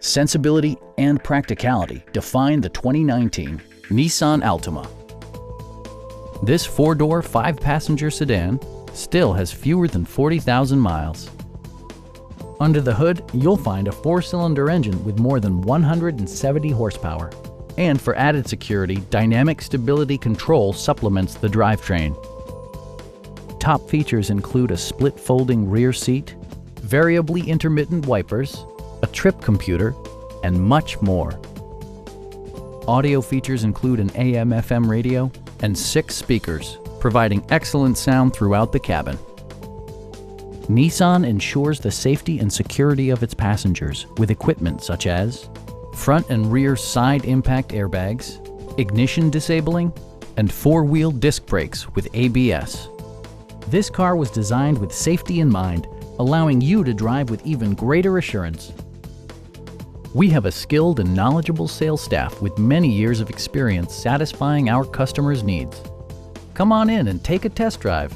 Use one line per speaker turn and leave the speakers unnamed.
sensibility, and practicality define the 2019 Nissan Altima. This four-door, five-passenger sedan still has fewer than 40,000 miles. Under the hood, you'll find a four-cylinder engine with more than 170 horsepower. And for added security, dynamic stability control supplements the drivetrain. Top features include a split folding rear seat, variably intermittent wipers, a trip computer, and much more. Audio features include an AM/FM radio and 6 speakers, providing excellent sound throughout the cabin. Nissan ensures the safety and security of its passengers with equipment such as front and rear side impact airbags, ignition disabling, and four-wheel disc brakes with ABS. This car was designed with safety in mind, allowing you to drive with even greater assurance. We have a skilled and knowledgeable sales staff with many years of experience satisfying our customers' needs. Come on in and take a test drive.